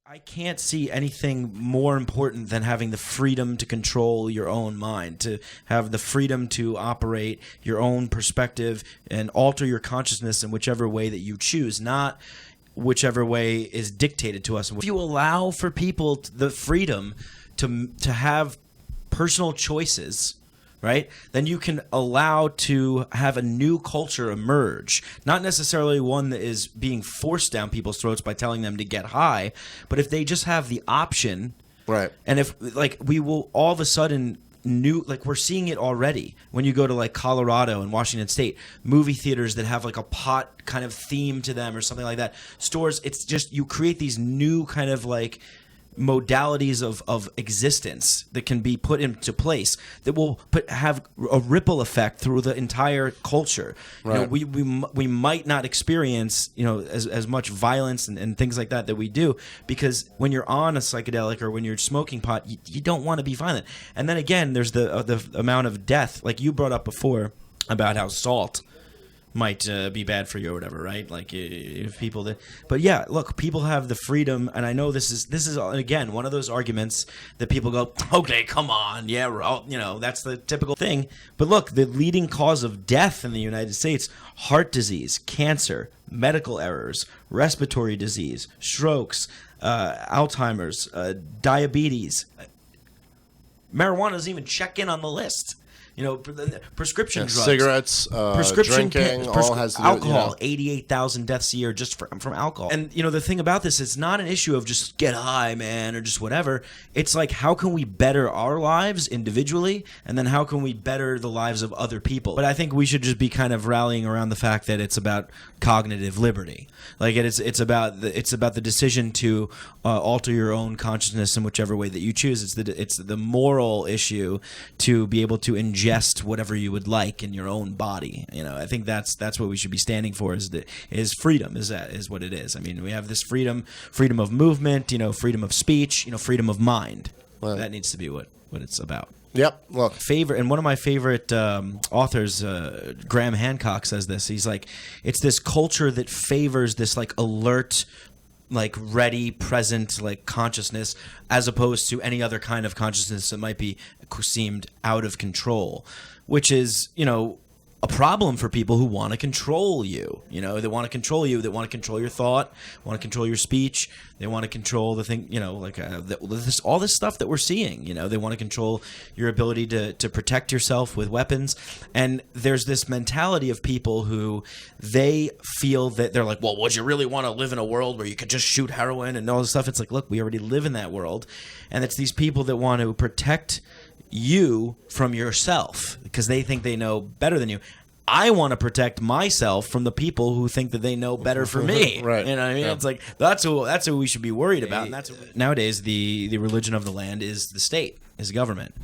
I can't see anything more important than having the freedom to control your own mind, to have the freedom to operate your own perspective and alter your consciousness in whichever way that you choose, not whichever way is dictated to us. If you allow for people the freedom to have personal choices, right, then you can allow to have a new culture emerge. Not necessarily one that is being forced down people's throats by telling them to get high, but if they just have the option, right? And if, like, we will all of a sudden we're seeing it already when you go to like Colorado and Washington State, movie theaters that have like a pot kind of theme to them or something like that. Stores, it's just, you create these new kind of like modalities of existence that can be put into place that will have a ripple effect through the entire culture. Right. You know, we might not experience, you know, as much violence and things like that we do, because when you're on a psychedelic or when you're smoking pot, you don't want to be violent. And then again, there's the amount of death, like you brought up before about how salt might be bad for you or whatever, right? Like if people that, but yeah, look, people have the freedom, and I know this is again one of those arguments that people go, okay, come on, yeah, you know, that's the typical thing. But look, the leading cause of death in the United States: heart disease, cancer, medical errors, respiratory disease, strokes, Alzheimer's, diabetes. Marijuana doesn't even check in on the list. You know, prescription drugs, cigarettes, drinking, all has to do with, alcohol. 88,000 deaths a year just from alcohol. And you know, the thing about this, it's not an issue of just get high, man, or just whatever. It's like, how can we better our lives individually, and then how can we better the lives of other people? But I think we should just be kind of rallying around the fact that it's about cognitive liberty. Like it's about the decision to alter your own consciousness in whichever way that you choose. It's the moral issue to be able to ingest whatever you would like in your own body. You know, I think that's what we should be standing for. Is freedom? Is what it is. I mean, we have this freedom of movement. You know, freedom of speech. You know, freedom of mind. Right. That needs to be what it's about. Yep. Look, and one of my favorite authors, Graham Hancock, says this. He's like, it's this culture that favors this like alert, like ready, present, like consciousness, as opposed to any other kind of consciousness that might be seemed out of control, which is, you know, a problem for people who want to control you. You know, they want to control you. They want to control your thought, want to control your speech. They want to control the thing, you know, like all this stuff that we're seeing. You know, they want to control your ability to protect yourself with weapons. And there's this mentality of people who they feel that they're like, well, would you really want to live in a world where you could just shoot heroin and all this stuff? It's like, look, we already live in that world. And it's these people that want to protect you from yourself because they think they know better than you. I want to protect myself from the people who think that they know better for me. Right. You know what I mean? Yeah. It's like that's who we should be worried about. And that's nowadays the religion of the land is the state, is government.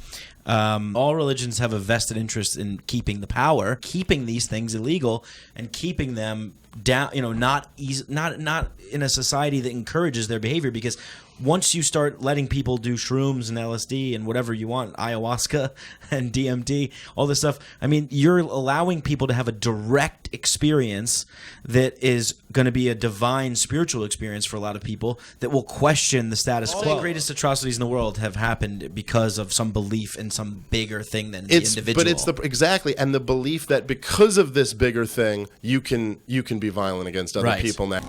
All religions have a vested interest in keeping the power, keeping these things illegal, and keeping them down. You know, not in a society that encourages their behavior, because once you start letting people do shrooms and LSD and whatever you want, ayahuasca and DMT, all this stuff, I mean, you're allowing people to have a direct experience that is going to be a divine spiritual experience for a lot of people that will question the status quo. All the greatest atrocities in the world have happened because of some belief in some bigger thing than the individual. But it's exactly, and the belief that because of this bigger thing, you can be violent against other people now.